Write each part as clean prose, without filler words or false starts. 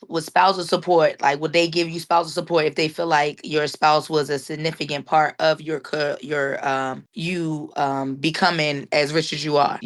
with spousal support, like would they give you spousal support if they feel like your spouse was a significant part of you becoming as rich as you are?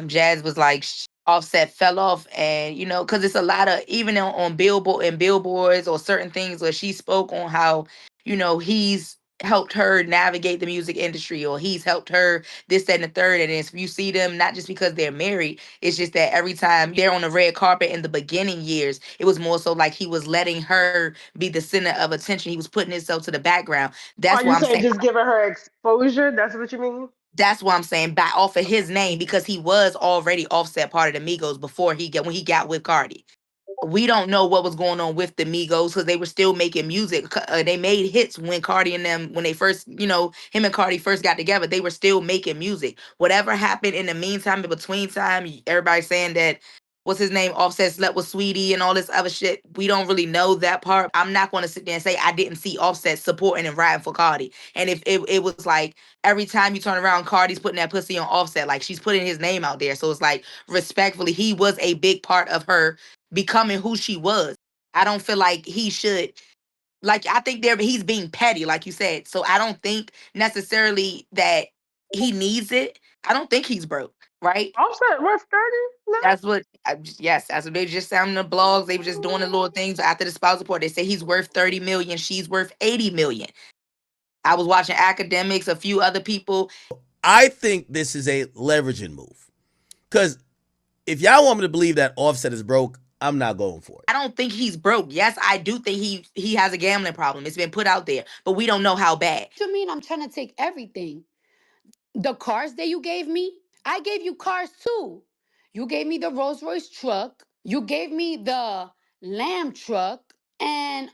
Jazz was like Offset fell off, and because it's a lot of, even on billboards or certain things where she spoke on how he's helped her navigate the music industry, or he's helped her this, that, and the third. And if you see them, not just because they're married, it's just that every time they're on the red carpet in the beginning years, it was more so like he was letting her be the center of attention. He was putting himself to the background. That's Are why you I'm saying saying. just giving her exposure? That's what you mean? That's why I'm saying back off of his name, because he was already Offset part of the Migos before when he got with Cardi. We don't know what was going on with the Migos because they were still making music. They made hits when Cardi and them, when they first, him and Cardi first got together, they were still making music. Whatever happened in the meantime, in between time, everybody's saying that, what's his name, Offset slept with Sweetie and all this other shit. We don't really know that part. I'm not going to sit there and say I didn't see Offset supporting and riding for Cardi. And if it was like every time you turn around, Cardi's putting that pussy on Offset, like she's putting his name out there. So it's like, respectfully, he was a big part of her becoming who she was. I don't feel like he should, like, I think he's being petty, like you said. So I don't think necessarily that he needs it. I don't think he's broke, right? Offset worth 30 That's what yes, that's what they just sound in the blogs. They were just doing the little things after the spouse report. They say he's worth 30 million, she's worth 80 million. I was watching academics, a few other people. I think this is a leveraging move. Because if y'all want me to believe that Offset is broke, I'm not going for it. I don't think he's broke. Yes, I do think he has a gambling problem. It's been put out there, but we don't know how bad. What you mean I'm trying to take everything? The cars that you gave me, I gave you cars too. You gave me the Rolls Royce truck. You gave me the Lamb truck. And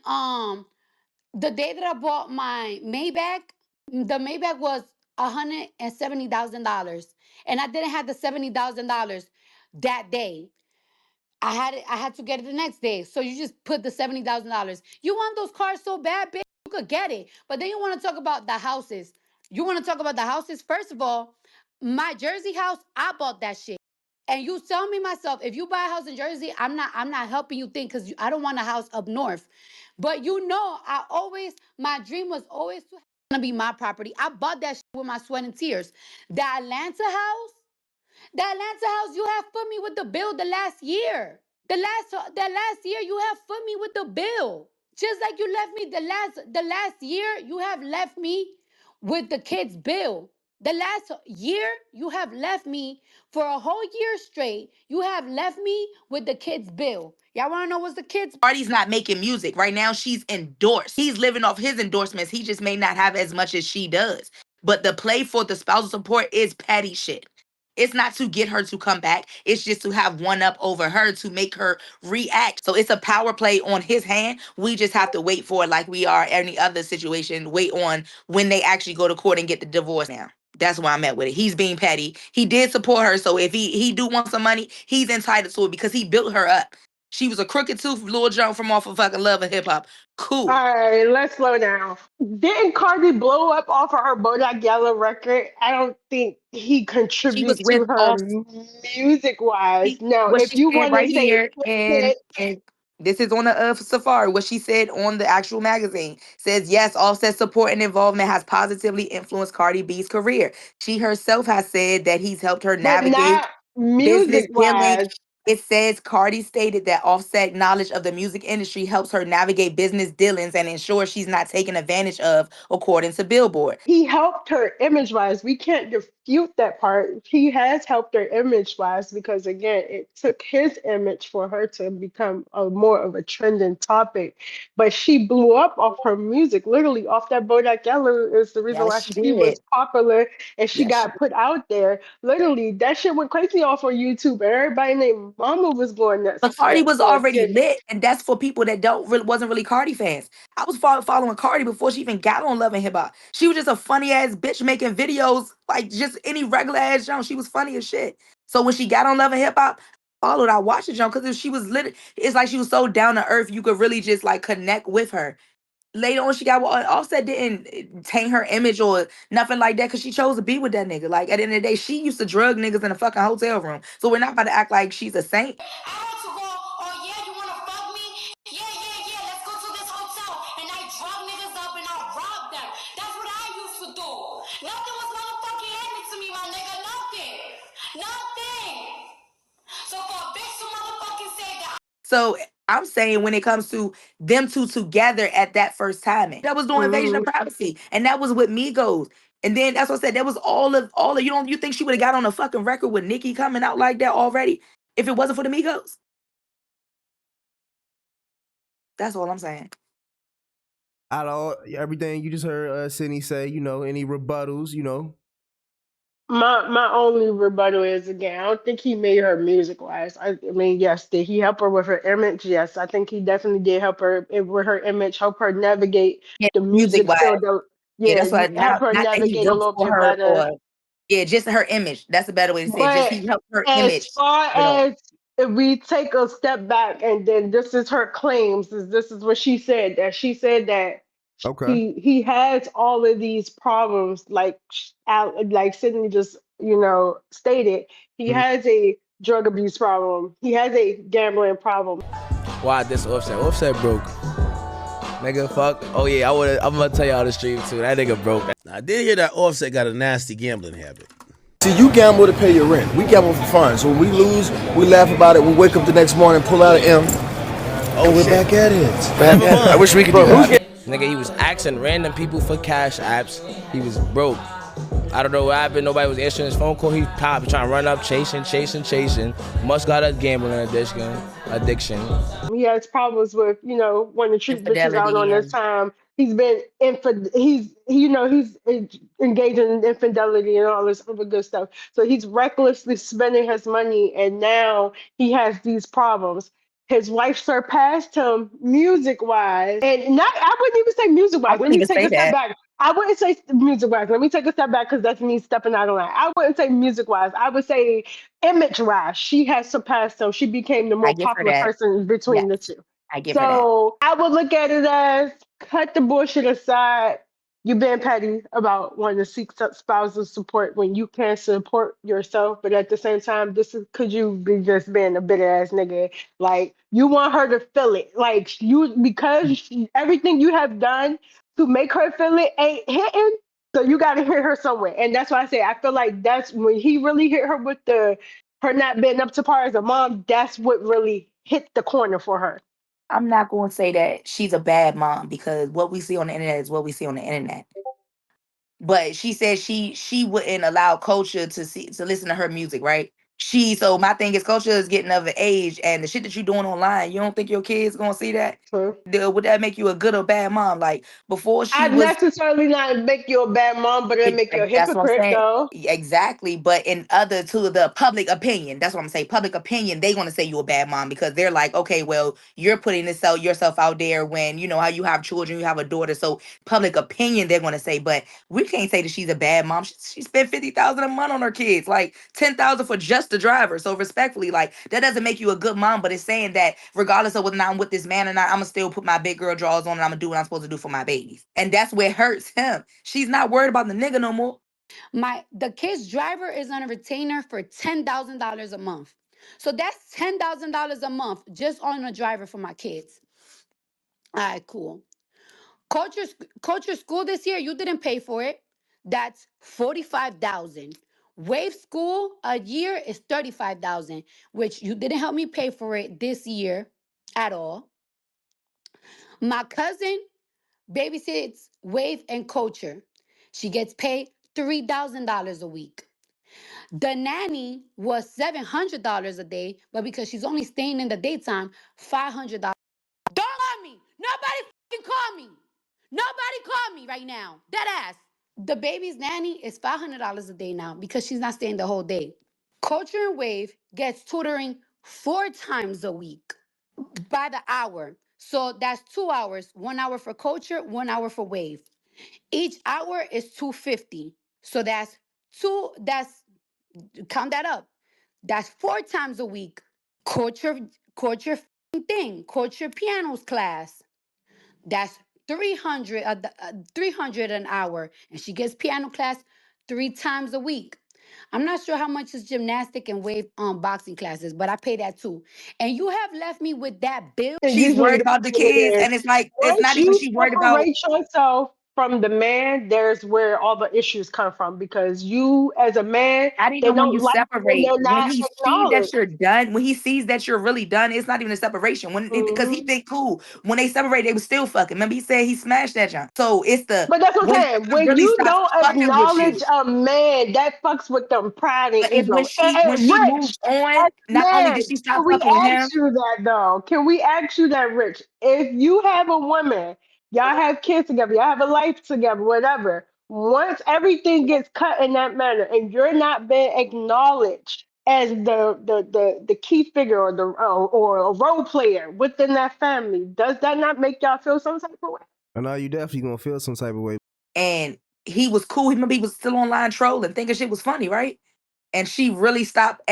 the day that I bought my Maybach, the Maybach was $170,000. And I didn't have the $70,000 that day. I had to get it the next day. So you just put the $70,000. You want those cars so bad, bitch, you could get it. But then you want to talk about the houses. You want to talk about the houses? First of all, my Jersey house, I bought that shit. And you tell me myself, if you buy a house in Jersey, I'm not helping you think, because I don't want a house up north. But my dream was always to be my property. I bought that shit with my sweat and tears. The Atlanta house, you have put me with the bill the last year. The last year you have put me with the bill. Just like you left me the last year, you have left me with the kids' bill. The last year you have left me for a whole year straight. You have left me with the kids' bill. Y'all wanna know what's the kids? Cardi's not making music. Right now, she's endorsed. He's living off his endorsements. He just may not have as much as she does. But the play for the spousal support is petty shit. It's not to get her to come back. It's just to have one up over her to make her react. So it's a power play on his hand. We just have to wait for it, like we are any other situation. Wait on when they actually go to court and get the divorce now. That's where I'm at with it. He's being petty. He did support her. So if he do want some money, he's entitled to it because he built her up. She was a crooked tooth Lil Jon from off of fucking Love and Hip Hop. Cool. All right, let's slow down. Didn't Cardi blow up off of her Bodak Yellow record? I don't think he She was contributes with to her off music wise. Now, what if she you said want to right say here, and this is on the Safari. What she said on the actual magazine says, yes, Offset's support and involvement has positively influenced Cardi B's career. She herself has said that he's helped her but navigate not business music dealing. wise. It says Cardi stated that Offset knowledge of the music industry helps her navigate business dealings and ensure she's not taken advantage of, according to Billboard. He helped her image wise. We can't dispute that part. He has helped her image wise because again, it took his image for her to become a more of a trending topic. But she blew up off her music, literally off that Bodak Yellow is the reason Yes, why she she did. was popular and she Yes, she got put out there. Literally, that shit went crazy off on YouTube, and everybody named Mama was going nuts But Cardi was for already attention. lit, and that's for people that don't really wasn't really Cardi fans. I was following Cardi before she even got on Love and Hip Hop. She was just a funny ass bitch making videos like just any regular ass junk. She was funny as shit. So when she got on Love and Hip Hop, I watched the junk because she was lit. It's like she was so down to earth. You could really just like connect with her. Later on, she got Offset didn't taint her image or nothing like that because she chose to be with that nigga. Like at the end of the day, she used to drug niggas in a fucking hotel room. So we're not about to act like she's a saint. I had to go, oh yeah, you wanna fuck me? So I'm saying when it comes to them two together at that first timing, that was doing invasion of Mm. privacy, and that was with Migos. And then that's what I said. That was all of you. Don't you think she would have got on a fucking record with Nicki coming out like that already if it wasn't for the Migos? That's all I'm saying. Out of everything you just heard Sydney say, any rebuttals, My only rebuttal is, again, I don't think he made her music wise. I mean, yes, did he help her with her image? Yes, I think he definitely did help her with her image, help her navigate Yeah, the music music wise. field. Yeah, Yeah, that's why help now her not that he navigate a works little for bit her better. or yeah, just her image. That's a better way to say it. Just But he helped her as image. far You know, as, if we take a step back, and then this is her claims, this is what she said, that she said that Okay. he has all of these problems, like like Sydney just stated. He Mhm. has a drug abuse problem. He has a gambling problem. Why this Offset? Offset broke. Nigga, fuck. Oh yeah, I'm gonna tell y'all the stream too. That nigga broke. Now, I did hear that Offset got a nasty gambling habit. See, you gamble to pay your rent. We gamble for fun. So when we lose, we laugh about it. We wake up the next morning, pull out an M, and we're back at it. Never mind. I wish we could do that. Nigga, he was asking random people for cash apps. He was broke. I don't know what happened. Nobody was answering his phone call. He popped, trying to run up, chasing. Must got a gambling addiction. He has problems with, wanting to treat bitches out on infidelity his and time. He's been he's engaging in infidelity and all this other good stuff. So he's recklessly spending his money, and now he has these problems. His wife surpassed him music wise, and not, I wouldn't even say music I wise. Let wouldn't me even take say a step that. back. I wouldn't say music wise. Let me take a step back, because that's me stepping out of line. I wouldn't say music wise. I would say image wise. She has surpassed him. She became the I more give her popular that. person between Yes, the two. I give her that. So I would look at it as, cut the bullshit aside. You've been petty about wanting to seek spousal support when you can't support yourself, but at the same time, could you be just being a bitter ass nigga? Like, you want her to feel it, like, everything you have done to make her feel it ain't hitting. So you got to hit her somewhere, and that's why I say I feel like that's when he really hit her with her not being up to par as a mom. That's what really hit the corner for her. I'm not going to say that she's a bad mom because what we see on the internet is what we see on the internet. But she said she wouldn't allow Culture to listen to her music, right? So my thing is Culture is getting of an age, and the shit that you doing online, you don't think your kids gonna see that? So Would that make you a good or bad mom? Like before she I'd was necessarily not make you a bad mom, but it'd make you a That's what I'm hypocrite, saying. though. Exactly. But in other to the public opinion, that's what I'm saying. Public opinion, they gonna say you a bad mom because they're like, okay, well, you're putting yourself out there when you know how you have children, you have a daughter. So public opinion, they're gonna say, but we can't say that she's a bad mom. She spent 50,000 a month on her kids, like 10,000 for just the driver. So respectfully, like that doesn't make you a good mom, but it's saying that regardless of whether or not I'm with this man or not, I'm gonna still put my big girl drawers on and I'm gonna do what I'm supposed to do for my babies. And that's where it hurts him. She's not worried about the nigga no more. The kid's driver is on a retainer for $10,000 a month. So that's $10,000 a month just on a driver for my kids. All right, cool. Culture, culture school this year, you didn't pay for it. That's 45,000. Wave school a year is 35,000, which you didn't help me pay for it this year at all. My cousin babysits Wave and Culture. She gets paid $3,000 a week. The nanny was $700 a day, but because she's only staying in the daytime, $500. Don't call me. Nobody fucking call me. Nobody call me right now. Dead ass. The baby's nanny is $500 a day now because she's not staying the whole day. Culture and Wave gets tutoring 4 times a week by the hour. So that's 2 hours, 1 hour for Culture, 1 hour for Wave. Each hour is 250. So that's two, that's count that up. That's 4 times a week. Culture, culture thing, culture pianos class. That's 300, 300 an hour, and she gets piano class 3 times a week. I'm not sure how much is gymnastic and wave boxing classes, but I pay that too. And you have left me with that bill. And She's usually worried that's about the what it kids, is. and it's like it's Once not even you she worried about. separate yourself from the man, there's where all the issues come from. Because you, as a man, Not they even when don't you like when separate. they're When not he sees that acknowledged. you're done, when he sees that you're really done, it's not even a separation. When because he Hmm. think cool. When they separate, they was still fucking. Remember, he said he smashed that junk. So it's the But that's what I'm when saying. I When really you stop don't fucking with acknowledge you. a man, that fucks with them pride and But if ego. when And she Rich, moved on, as not only man, did she stop can we fucking with him, ask you that though? Can we ask you that, Rich? If you have a woman, y'all have kids together, y'all have a life together, whatever. Once everything gets cut in that manner, and you're not being acknowledged as the key figure or the or a role player within that family, does that not make y'all feel some type of way? And now you definitely gonna feel some type of way. and he was cool. Remember, he was still online trolling, thinking shit was funny, right? And she really stopped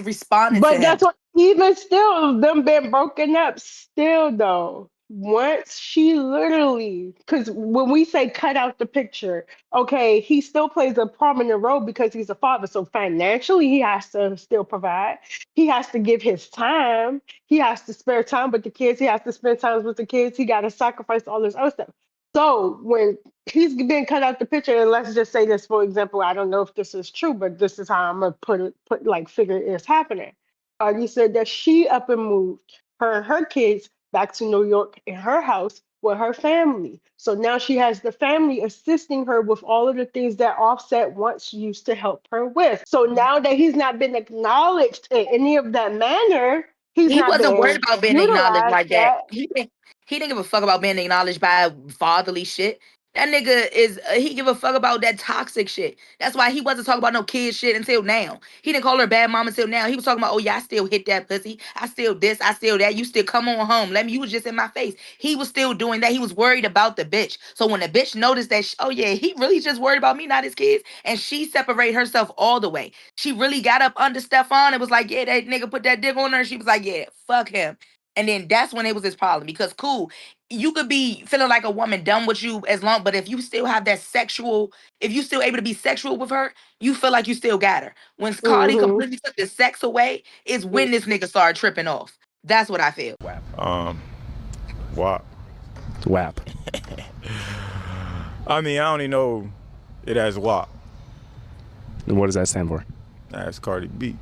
responding to But him. that's what, even still, them been broken up still though. Once she literally, because when we say cut out the picture, okay, he still plays a prominent role because he's a father. So financially, he has to still provide. He has to give his time. He has to spare time with the kids. He has to spend time with the kids. He got to sacrifice all this other stuff. So when he's being cut out the picture, and let's just say this for example, I don't know if this is true, but this is how I'm gonna put like figure it's happening. You said that she up and moved her and her kids back to New York in her house with her family. So now she has the family assisting her with all of the things that Offset once used to help her with. So now that he's not been acknowledged in any of that manner, he's He not wasn't worried been about being acknowledged utilized like that. that. He didn't give a fuck about being acknowledged by fatherly shit. That nigga is he give a fuck about that toxic shit. That's why he wasn't talking about no kid shit until now. He didn't call her bad mom until now. He was talking about, oh yeah, I still hit that pussy. I still this, I still that. You still come on home. Let me. You was just in my face. He was still doing that. He was worried about the bitch. So when the bitch noticed that, oh yeah, he really just worried about me, not his kids, and she separated herself all the way. She really got up under Stephon and was like, yeah, that nigga put that dick on her. And she was like, yeah, fuck him. And then that's when it was his problem because cool, you could be feeling like a woman done with you as long, but if you still have that sexual, if you still able to be sexual with her, you feel like you still got her. When Cardi Hmm. completely took the sex away, is when this nigga started tripping off. That's what I feel. WAP. WAP. I mean, I only know it as WAP. And what does that stand for? That's Cardi B.